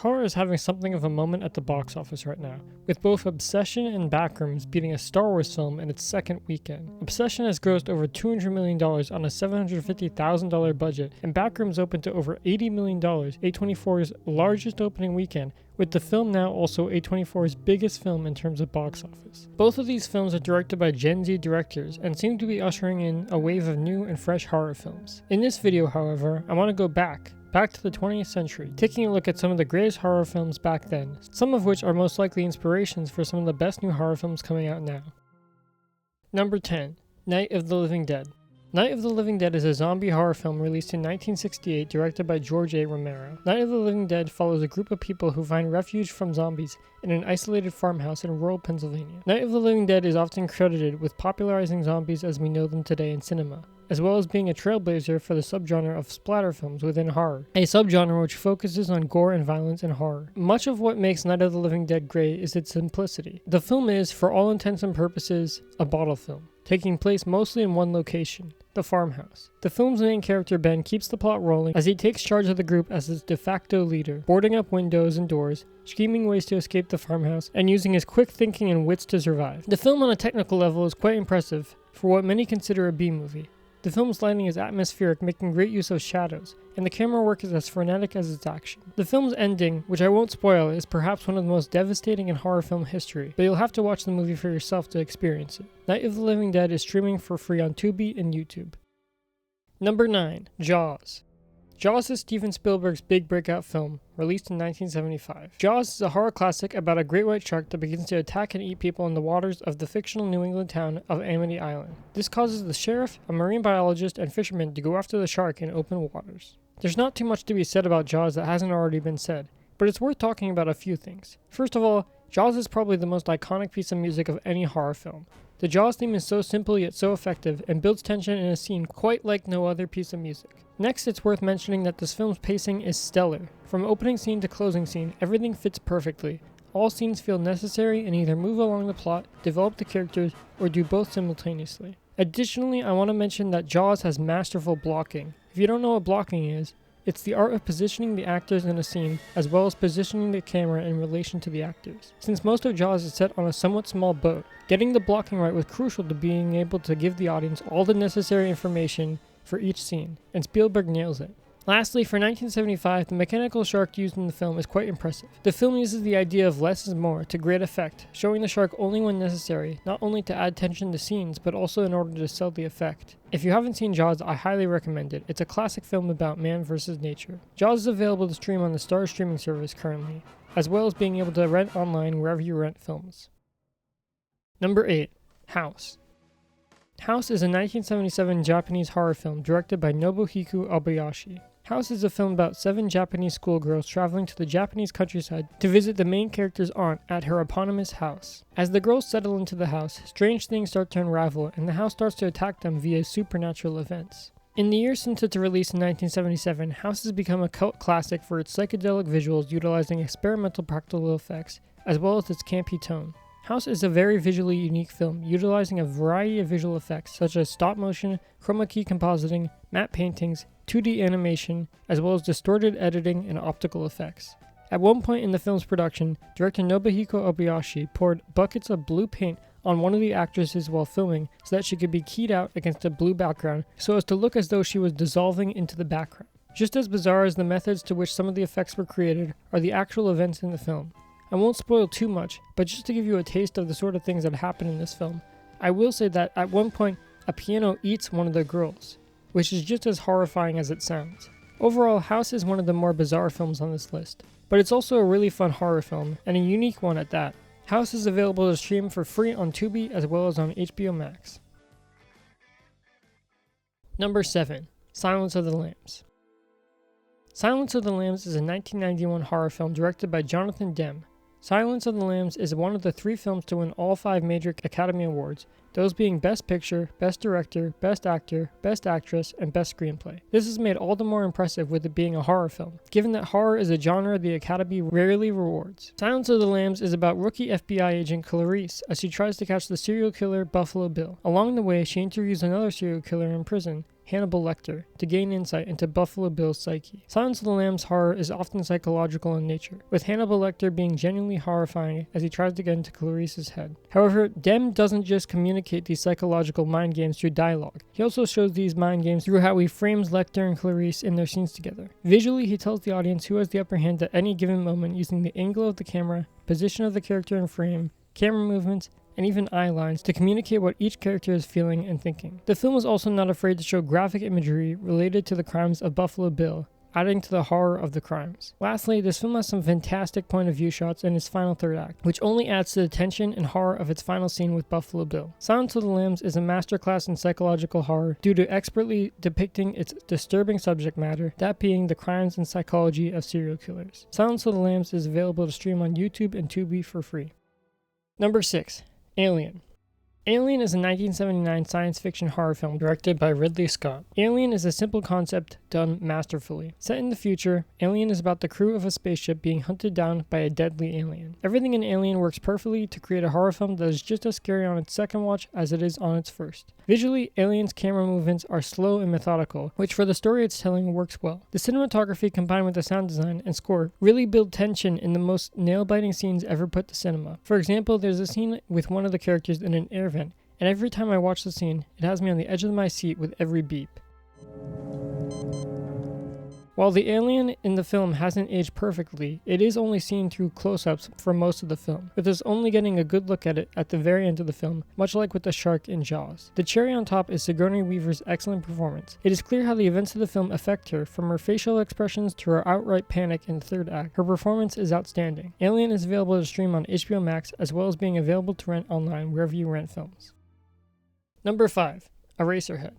Horror is having something of a moment at the box office right now, with both Obsession and Backrooms beating a Star Wars film in its second weekend. Obsession has grossed over $200 million on a $750,000 budget, and Backrooms opened to over $80 million, A24's largest opening weekend, with the film now also A24's biggest film in terms of box office. Both of these films are directed by Gen Z directors and seem to be ushering in a wave of new and fresh horror films. In this video, however, I want to go back to the 20th century, taking a look at some of the greatest horror films back then, some of which are most likely inspirations for some of the best new horror films coming out now. Number 10. Night of the Living Dead. Night of the Living Dead is a zombie horror film released in 1968, directed by George A. Romero. Night of the Living Dead follows a group of people who find refuge from zombies in an isolated farmhouse in rural Pennsylvania. Night of the Living Dead is often credited with popularizing zombies as we know them today in cinema, as well as being a trailblazer for the subgenre of splatter films within horror, a subgenre which focuses on gore and violence in horror. Much of what makes Night of the Living Dead great is its simplicity. The film is, for all intents and purposes, a bottle film, taking place mostly in one location, the farmhouse. The film's main character Ben keeps the plot rolling as he takes charge of the group as its de facto leader, boarding up windows and doors, scheming ways to escape the farmhouse, and using his quick thinking and wits to survive. The film on a technical level is quite impressive for what many consider a B-movie. The film's lighting is atmospheric, making great use of shadows, and the camera work is as frenetic as its action. The film's ending, which I won't spoil, is perhaps one of the most devastating in horror film history, but you'll have to watch the movie for yourself to experience it. Night of the Living Dead is streaming for free on Tubi and YouTube. Number 9. Jaws. Jaws is Steven Spielberg's big breakout film, released in 1975. Jaws is a horror classic about a great white shark that begins to attack and eat people in the waters of the fictional New England town of Amity Island. This causes the sheriff, a marine biologist, and fishermen to go after the shark in open waters. There's not too much to be said about Jaws that hasn't already been said, but it's worth talking about a few things. First of all, Jaws is probably the most iconic piece of music of any horror film. The Jaws theme is so simple yet so effective and builds tension in a scene quite like no other piece of music. Next, it's worth mentioning that this film's pacing is stellar. From opening scene to closing scene, everything fits perfectly. All scenes feel necessary and either move along the plot, develop the characters, or do both simultaneously. Additionally, I want to mention that Jaws has masterful blocking. If you don't know what blocking is, it's the art of positioning the actors in a scene, as well as positioning the camera in relation to the actors. Since most of Jaws is set on a somewhat small boat, getting the blocking right was crucial to being able to give the audience all the necessary information for each scene, and Spielberg nails it. Lastly, for 1975, the mechanical shark used in the film is quite impressive. The film uses the idea of less is more to great effect, showing the shark only when necessary, not only to add tension to scenes, but also in order to sell the effect. If you haven't seen Jaws, I highly recommend it. It's a classic film about man versus nature. Jaws is available to stream on the Starz streaming service currently, as well as being able to rent online wherever you rent films. Number 8. House. House is a 1977 Japanese horror film directed by Nobuhiko Obayashi. House is a film about 7 Japanese schoolgirls traveling to the Japanese countryside to visit the main character's aunt at her eponymous house. As the girls settle into the house, strange things start to unravel and the house starts to attack them via supernatural events. In the years since its release in 1977, House has become a cult classic for its psychedelic visuals utilizing experimental practical effects, as well as its campy tone. House is a very visually unique film, utilizing a variety of visual effects such as stop motion, chroma key compositing, matte paintings, 2D animation, as well as distorted editing and optical effects. At one point in the film's production, director Nobuhiko Obayashi poured buckets of blue paint on one of the actresses while filming so that she could be keyed out against a blue background so as to look as though she was dissolving into the background. Just as bizarre as the methods to which some of the effects were created are the actual events in the film. I won't spoil too much, but just to give you a taste of the sort of things that happen in this film, I will say that at one point, a piano eats one of the girls, which is just as horrifying as it sounds. Overall, House is one of the more bizarre films on this list, but it's also a really fun horror film, and a unique one at that. House is available to stream for free on Tubi as well as on HBO Max. Number 7. Silence of the Lambs. Silence of the Lambs is a 1991 horror film directed by Jonathan Demme. Silence of the Lambs is one of the 3 films to win all 5 major Academy Awards, those being Best Picture, Best Director, Best Actor, Best Actress, and Best Screenplay. This is made all the more impressive with it being a horror film, given that horror is a genre the Academy rarely rewards. Silence of the Lambs is about rookie FBI agent Clarice as she tries to catch the serial killer Buffalo Bill. Along the way, she interviews another serial killer in prison, Hannibal Lecter, to gain insight into Buffalo Bill's psyche. Silence of the Lambs horror is often psychological in nature, with Hannibal Lecter being genuinely horrifying as he tries to get into Clarice's head. However, Dem doesn't just communicate these psychological mind games through dialogue. He also shows these mind games through how he frames Lecter and Clarice in their scenes together. Visually, he tells the audience who has the upper hand at any given moment using the angle of the camera, position of the character in frame, camera movements, and even eye lines to communicate what each character is feeling and thinking. The film is also not afraid to show graphic imagery related to the crimes of Buffalo Bill, adding to the horror of the crimes. Lastly, this film has some fantastic point of view shots in its final third act, which only adds to the tension and horror of its final scene with Buffalo Bill. Silence of the Lambs is a masterclass in psychological horror due to expertly depicting its disturbing subject matter, that being the crimes and psychology of serial killers. Silence of the Lambs is available to stream on YouTube and Tubi for free. Number 6. Alien. Alien is a 1979 science fiction horror film directed by Ridley Scott. Alien is a simple concept done masterfully. Set in the future, Alien is about the crew of a spaceship being hunted down by a deadly alien. Everything in Alien works perfectly to create a horror film that is just as scary on its second watch as it is on its first. Visually, Alien's camera movements are slow and methodical, which for the story it's telling works well. The cinematography combined with the sound design and score really build tension in the most nail-biting scenes ever put to cinema. For example, there's a scene with one of the characters in an air vent, and every time I watch the scene, it has me on the edge of my seat with every beep. While the alien in the film hasn't aged perfectly, it is only seen through close-ups for most of the film, with us only getting a good look at it at the very end of the film, much like with the shark in Jaws. The cherry on top is Sigourney Weaver's excellent performance. It is clear how the events of the film affect her, from her facial expressions to her outright panic in the third act. Her performance is outstanding. Alien is available to stream on HBO Max, as well as being available to rent online wherever you rent films. Number 5. Eraserhead.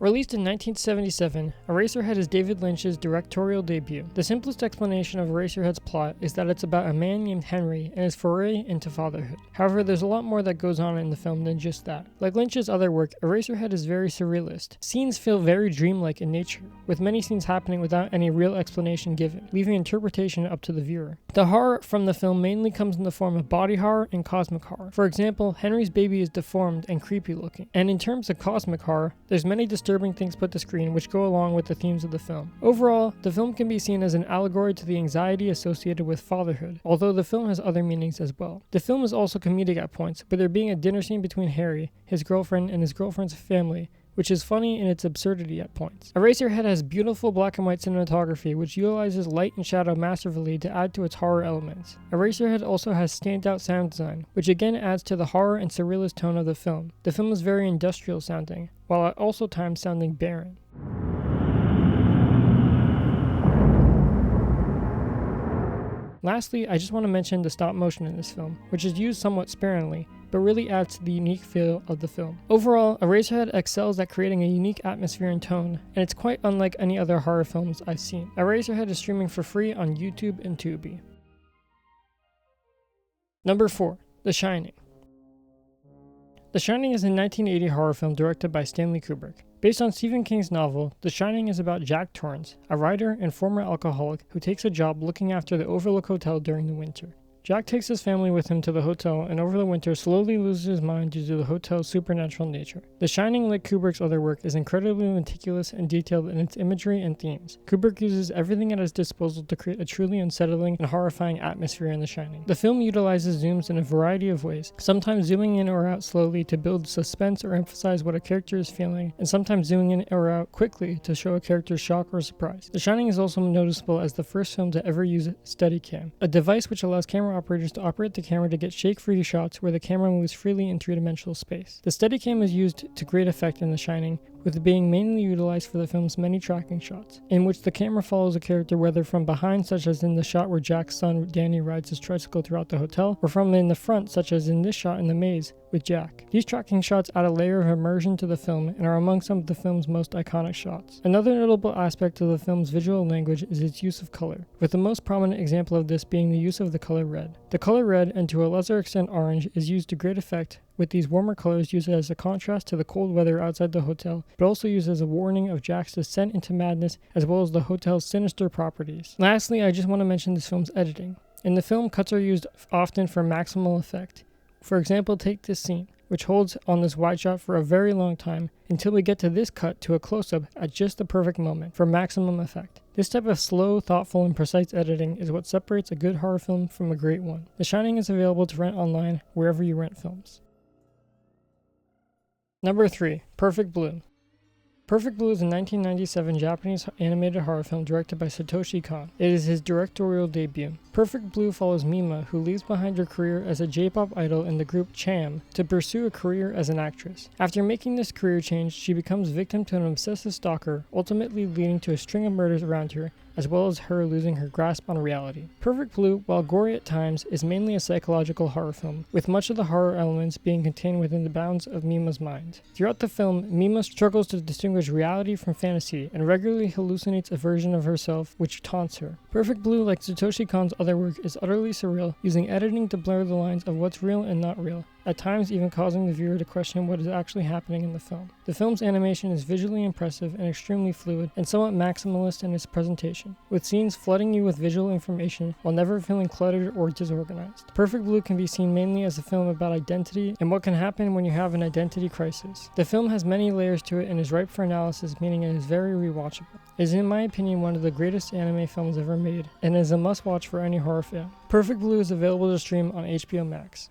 Released in 1977, Eraserhead is David Lynch's directorial debut. The simplest explanation of Eraserhead's plot is that it's about a man named Henry and his foray into fatherhood. However, there's a lot more that goes on in the film than just that. Like Lynch's other work, Eraserhead is very surrealist. Scenes feel very dreamlike in nature, with many scenes happening without any real explanation given, leaving interpretation up to the viewer. The horror from the film mainly comes in the form of body horror and cosmic horror. For example, Henry's baby is deformed and creepy looking. And in terms of cosmic horror, there's many disturbing things put to screen which go along with the themes of the film. Overall, the film can be seen as an allegory to the anxiety associated with fatherhood, although the film has other meanings as well. The film is also comedic at points, with there being a dinner scene between Harry, his girlfriend, and his girlfriend's family, which is funny in its absurdity at points. Eraserhead has beautiful black and white cinematography which utilizes light and shadow masterfully to add to its horror elements. Eraserhead also has standout sound design, which again adds to the horror and surrealist tone of the film. The film is very industrial sounding, while at also times sounding barren. Lastly, I just want to mention the stop motion in this film, which is used somewhat sparingly, but really adds to the unique feel of the film. Overall, Eraserhead excels at creating a unique atmosphere and tone, and it's quite unlike any other horror films I've seen. Eraserhead is streaming for free on YouTube and Tubi. Number 4. The Shining. The Shining is a 1980 horror film directed by Stanley Kubrick. Based on Stephen King's novel, The Shining is about Jack Torrance, a writer and former alcoholic who takes a job looking after the Overlook Hotel during the winter. Jack takes his family with him to the hotel and over the winter slowly loses his mind due to the hotel's supernatural nature. The Shining, like Kubrick's other work, is incredibly meticulous and detailed in its imagery and themes. Kubrick uses everything at his disposal to create a truly unsettling and horrifying atmosphere in The Shining. The film utilizes zooms in a variety of ways, sometimes zooming in or out slowly to build suspense or emphasize what a character is feeling, and sometimes zooming in or out quickly to show a character's shock or surprise. The Shining is also noticeable as the first film to ever use Steadicam, a device which allows camera operators to operate the camera to get shake-free shots where the camera moves freely in three-dimensional space. The Steadicam is used to great effect in The Shining, with it being mainly utilized for the film's many tracking shots, in which the camera follows a character whether from behind, such as in the shot where Jack's son Danny rides his tricycle throughout the hotel, or from in the front, such as in this shot in the maze with Jack. These tracking shots add a layer of immersion to the film and are among some of the film's most iconic shots. Another notable aspect of the film's visual language is its use of color, with the most prominent example of this being the use of the color red. The color red, and to a lesser extent orange, is used to great effect with these warmer colors used as a contrast to the cold weather outside the hotel, but also used as a warning of Jack's descent into madness as well as the hotel's sinister properties. Lastly, I just want to mention this film's editing. In the film, cuts are used often for maximal effect. For example, take this scene, which holds on this wide shot for a very long time until we get to this cut to a close-up at just the perfect moment for maximum effect. This type of slow, thoughtful, and precise editing is what separates a good horror film from a great one. The Shining is available to rent online wherever you rent films. Number 3. Perfect Blue. Perfect Blue is a 1997 Japanese animated horror film directed by Satoshi Kon. It is his directorial debut. Perfect Blue follows Mima, who leaves behind her career as a J-pop idol in the group Cham to pursue a career as an actress. After making this career change, she becomes victim to an obsessive stalker, ultimately leading to a string of murders around her, as well as her losing her grasp on reality. Perfect Blue, while gory at times, is mainly a psychological horror film, with much of the horror elements being contained within the bounds of Mima's mind. Throughout the film, Mima struggles to distinguish reality from fantasy, and regularly hallucinates a version of herself which taunts her. Perfect Blue, like Satoshi Kon's other work, is utterly surreal, using editing to blur the lines of what's real and not real, at times even causing the viewer to question what is actually happening in the film. The film's animation is visually impressive and extremely fluid, and somewhat maximalist in its presentation, with scenes flooding you with visual information while never feeling cluttered or disorganized. Perfect Blue can be seen mainly as a film about identity and what can happen when you have an identity crisis. The film has many layers to it and is ripe for analysis, meaning it is very rewatchable. It is in my opinion one of the greatest anime films ever made, and is a must-watch for any horror fan. Perfect Blue is available to stream on HBO Max.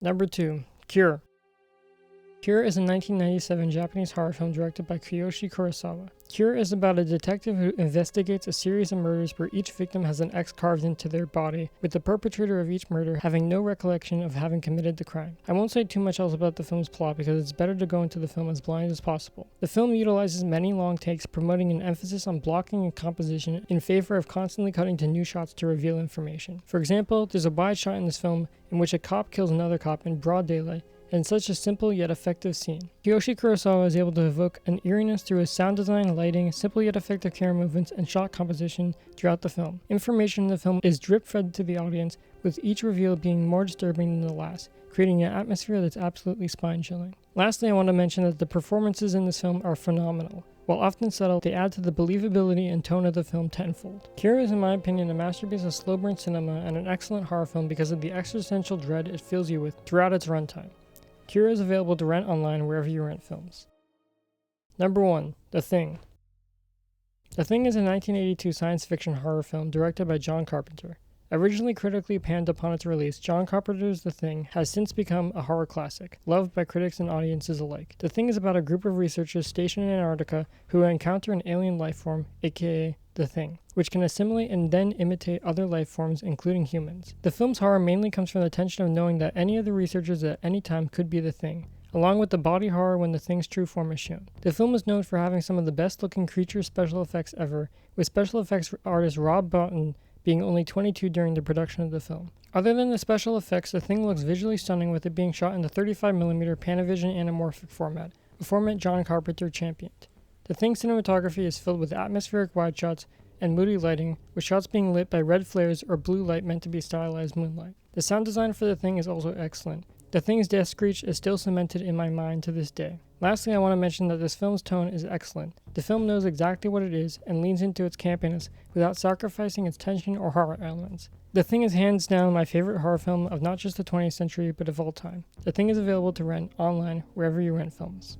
Number 2. Cure. Cure is a 1997 Japanese horror film directed by Kiyoshi Kurosawa. Cure is about a detective who investigates a series of murders where each victim has an X carved into their body, with the perpetrator of each murder having no recollection of having committed the crime. I won't say too much else about the film's plot because it's better to go into the film as blind as possible. The film utilizes many long takes, promoting an emphasis on blocking and composition in favor of constantly cutting to new shots to reveal information. For example, there's a wide shot in this film in which a cop kills another cop in broad daylight, in such a simple yet effective scene. Kiyoshi Kurosawa is able to evoke an eeriness through his sound design, lighting, simple yet effective camera movements, and shot composition throughout the film. Information in the film is drip-fed to the audience, with each reveal being more disturbing than the last, creating an atmosphere that's absolutely spine-chilling. Lastly, I want to mention that the performances in this film are phenomenal. While often subtle, they add to the believability and tone of the film tenfold. Cure is, in my opinion, a masterpiece of slow-burn cinema and an excellent horror film because of the existential dread it fills you with throughout its runtime. Cure is available to rent online wherever you rent films. Number 1. The Thing. The Thing is a 1982 science fiction horror film directed by John Carpenter. Originally critically panned upon its release, John Carpenter's The Thing has since become a horror classic, loved by critics and audiences alike. The Thing is about a group of researchers stationed in Antarctica who encounter an alien life form, aka The Thing, which can assimilate and then imitate other life forms, including humans. The film's horror mainly comes from the tension of knowing that any of the researchers at any time could be The Thing, along with the body horror when the Thing's true form is shown. The film is known for having some of the best looking creature special effects ever, with special effects artist Rob Bottin being only 22 during the production of the film. Other than the special effects, The Thing looks visually stunning, with it being shot in the 35mm Panavision anamorphic format, a format John Carpenter championed. The Thing's cinematography is filled with atmospheric wide shots and moody lighting, with shots being lit by red flares or blue light meant to be stylized moonlight. The sound design for The Thing is also excellent. The Thing's death screech is still cemented in my mind to this day. Lastly, I want to mention that this film's tone is excellent. The film knows exactly what it is and leans into its campiness without sacrificing its tension or horror elements. The Thing is hands down my favorite horror film of not just the 20th century but of all time. The Thing is available to rent online wherever you rent films.